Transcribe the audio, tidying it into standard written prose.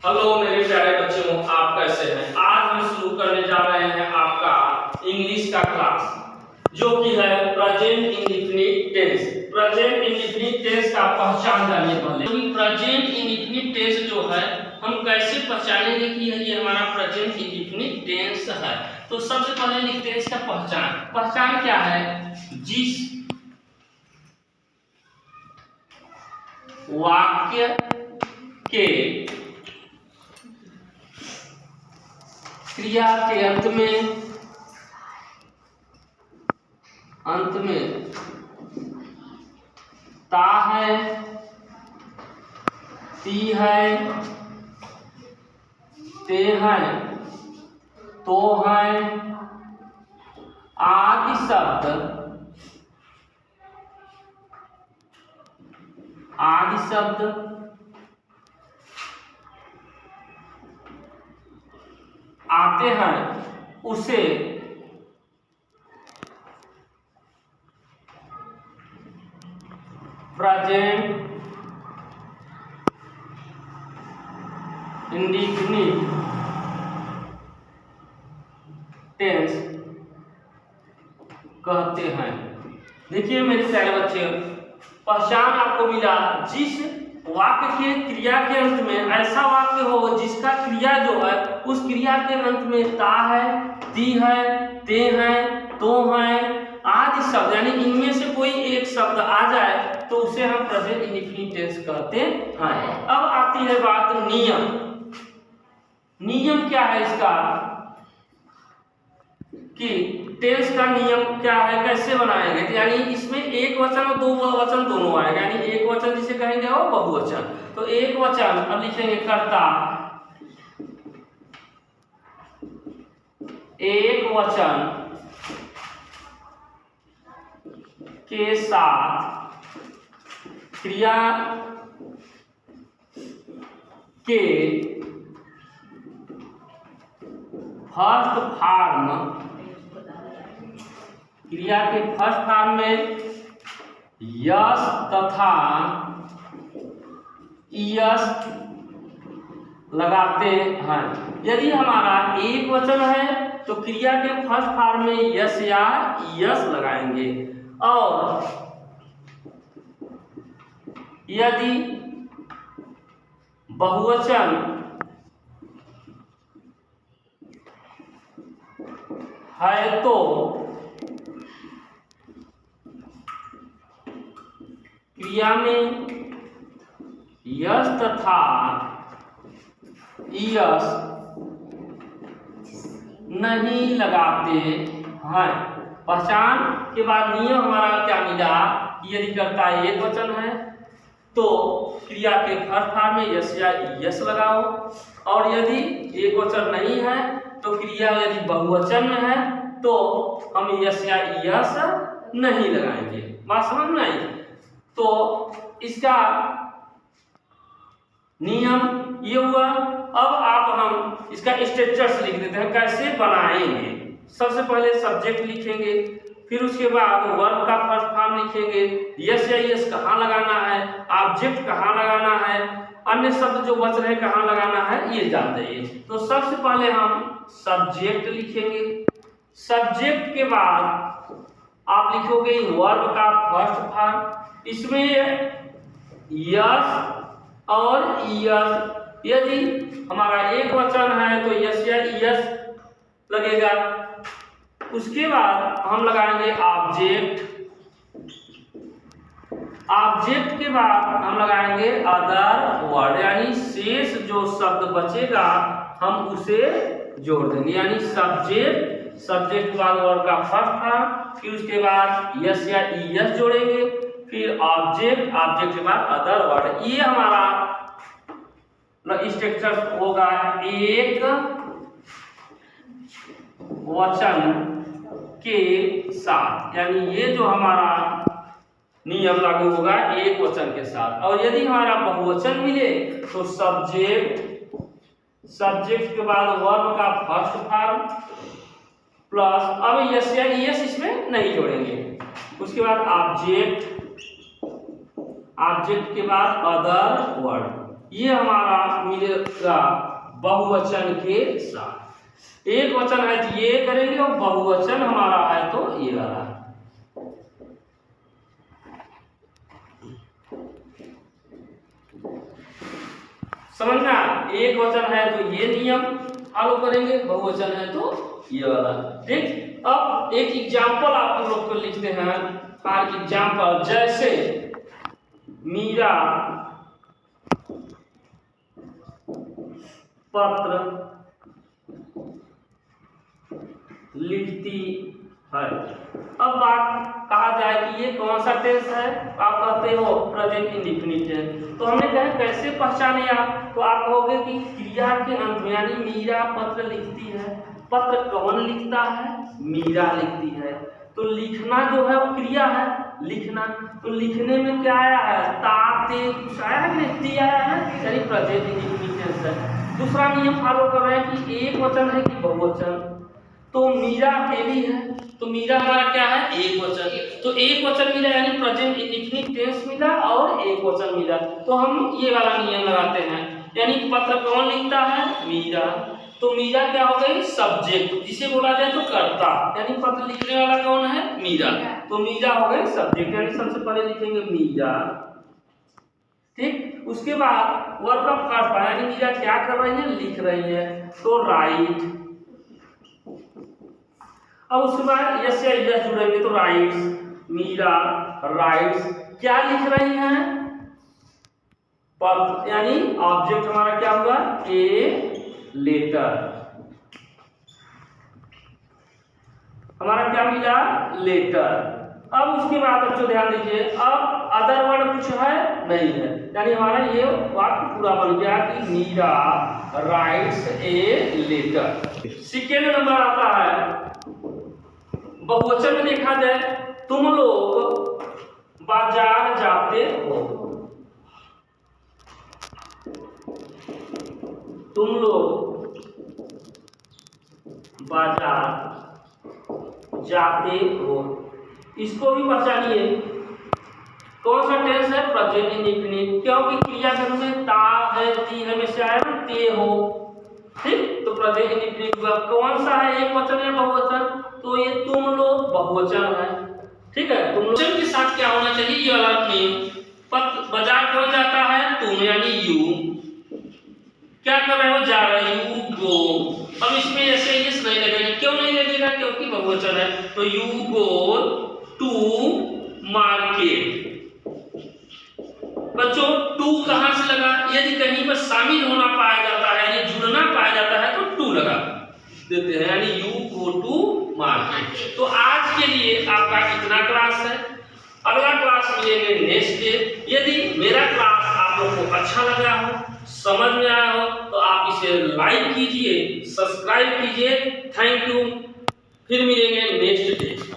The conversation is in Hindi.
हेलो मेरे प्यारे बच्चों, आप कैसे हैं। आज हम शुरू करने जा रहे हैं आपका इंग्लिश का क्लास, जो कि है present indefinite tense. Present indefinite tense का पहचान जानिए पहले। क्योंकि प्रेजेंट इंडेफिनिट टेंस जो है हम कैसे पहचानेंगे कि ये हमारा प्रेजेंट इंडेफिनिट टेंस है। तो सबसे पहले लिखते हैं इसका पहचान क्या है। जिस वाक्य के क्रिया के अंत में ता है, ती है, ते है, तो है आदि शब्द आते हैं, उसे प्रेजेंट इंडेफिनिट टेंस कहते हैं। देखिए मेरे प्यारे बच्चे, पहचान आपको मिला। जिस वाक्य के क्रिया के अंत में ऐसा वाक्य हो जिसका क्रिया जो है उस क्रिया के अंत में ता है, ती है, ते है, तो है आदि शब्द, यानी इनमें से कोई एक शब्द आ जाए तो उसे हम प्रेजेंट इंडेफिनिट टेंस कहते हैं। अब आती है बात नियम क्या है इसका, कि टेंस का नियम क्या है, कैसे बनाएंगे। यानी इसमें एक वचन और दो वचन दोनों आएगा, यानी एक वचन जिसे कहेंगे और बहुवचन। तो एक वचन अब लिखेंगे कर्ता, एक वचन के साथ क्रिया के फर्स्ट फॉर्म में यस तथा यस लगाते हैं। यदि हमारा एक वचन है तो क्रिया के फर्स्ट फॉर्म में यस या यस लगाएंगे, और यदि बहुवचन है तो क्रिया में यस तथा यस नहीं लगाते हैं। पहचान के बाद नियम हमारा क्या मिला कि यदि कर्ता एक वचन है तो क्रिया के फर्स्ट फॉर्म में यस या यस लगाओ, और यदि एक वचन नहीं है तो क्रिया यदि बहुवचन में है तो हम यस या यस नहीं लगाएंगे। बात समझ में आई। तो इसका नियम ये हुआ। अब हम इसका स्ट्रक्चर लिख देते हैं, कैसे बनाएंगे। सबसे पहले सब्जेक्ट लिखेंगे, फिर उसके बाद वर्ब का फर्स्ट फॉर्म लिखेंगे, यस या यस कहाँ लगाना है, ऑब्जेक्ट कहाँ लगाना है, अन्य शब्द जो बच रहे कहाँ लगाना है, ये जान जाइए। तो सबसे पहले हम सब्जेक्ट लिखेंगे। सब्जेक्ट के बाद आप लिखोगे वर्ब का फर्स्ट फॉर्म, इसमें यस और यस। यदि हमारा एक वचन है तो यस या यस लगेगा। उसके बाद हम लगाएंगे ऑब्जेक्ट। ऑब्जेक्ट के बाद हम लगाएंगे अदर वर्ड, यानी शेष जो शब्द बचेगा हम उसे जोड़ देंगे। यानी सब्जेक्ट के बाद वर्ब का फर्स्ट फॉर्म, फिर उसके बाद यस या यस जोड़ेंगे, फिर ऑब्जेक्ट के बाद अदर वर्ड। ये हमारा स्ट्रक्चर होगा एक वचन के साथ, यानी ये जो हमारा नियम लागू होगा एक वचन के साथ। और यदि हमारा बहुवचन मिले तो सब्जेक्ट के बाद वर्ब का फर्स्ट फॉर्म प्लस, अब यस या यस इसमें नहीं जोड़ेंगे, उसके बाद ऑब्जेक्ट के बाद अदर वर्ड, ये हमारा मिलेगा बहुवचन के साथ। एक वचन है तो ये करेंगे और बहुवचन हमारा है तो ये वाला। समझना, एक वचन है तो ये नियम फॉलो करेंगे, बहुवचन है तो ये वाला। ठीक, अब एक एग्जाम्पल आप लोग को लिखते हैं। फॉर एग्जाम्पल, जैसे मीरा पत्र लिखती है। अब बात कहा जाए कि ये कौन सा टेंस है, आप कहते हो प्रेजेंट इंडेफिनिट टेंस। तो हमने कहा कैसे पहचाने आप, तो आप कहोगे कि क्रिया के अंत में, यानी मीरा पत्र लिखती है। पत्र कौन लिखता है? मीरा लिखती है। तो लिखना जो है वो क्रिया है, लिखना। तो लिखने में क्या आया है? ताते कुछ आया है, ती आया है, यानी प्रेजेंट इंडेफिनिट टेंस है। दूसरा नियम फॉलो कर रहे हैं कि एक वचन है कि बहुवचन। तो मीरा अकेली है, तो मीरा हमारा क्या है? एक वचन। तो एक वचन मिला यानी प्रेजेंट इंडेफिनिट टेंस मिला और एक वचन मिला। तो हम ये वाला नियम लगाते हैं, यानी पत्र कौन लिखता है? मीरा। तो मीरा क्या हो गई? सब्जेक्ट, जिसे बोला जाए तो कर्ता, यानी पत्र लिखने वाला कौन है? मीरा। तो मीरा हो गई सब्जेक्ट, यानी सबसे पहले लिखेंगे मीरा। ठीक, उसके बाद वर्ब का फर्स्ट पार्ट, यानी मीरा क्या कर रही है? लिख रही है, तो राइट। अब उसके बाद यस या यस जुड़ेंगे तो राइट्स, मीरा राइट्स। क्या लिख रही हैं? पत्र, यानी ऑब्जेक्ट हमारा क्या हुआ? A letter. हमारा क्या मिला? लेटर। अब उसके बाद बच्चों ध्यान दीजिए, अब अदर वर्ड कुछ है नहीं है, यानी हमारा ये वाक्य पूरा बन गया कि Meera writes a letter. Second number आता है बहुवचन में, देखा जाए तुम लोग बाजार जाते हो। तुम लोग बाजार जाते हो, इसको भी पहचानिए कौन सा टेंस है? प्रेजेंट इंडेफिनिट, क्योंकि क्रिया के रूप में ता है, ती है, में से आया ना ते हो। ठीक, तो प्रेजेंट इंडेफिनिट हुआ। कौन सा है? एक वचन या बहुवचन? तो ये तुम लोग बहुवचन है। ठीक है, तुम लोग के साथ क्या होना चाहिए? ये वाला नियम। बाजार कौन जाता है? तुम, यानी यू। क्या कर रहे हो? जा रहे हो, यू गो। अब इसमें ऐसे यस नहीं लगेगा, क्यों नहीं लगेगा? क्योंकि बहुवचन है। तो यू गो टू मार्केट। बच्चों टू कहां से लगा? यदि कहीं पर शामिल होना पाया जाता है, यानी जुड़ना पाया जाता है, तो टू लगा देते हैं, यानी यू गो टू मार्केट। तो आज के लिए आपका इतना क्लास है, अगला क्लास मिलेंगे नेक्स्ट डे। यदि मेरा क्लास आप लोग को अच्छा लगा हो, समझ में आया हो, तो आप इसे लाइक कीजिए, सब्सक्राइब कीजिए। थैंक यू, फिर मिलेंगे नेक्स्ट डे।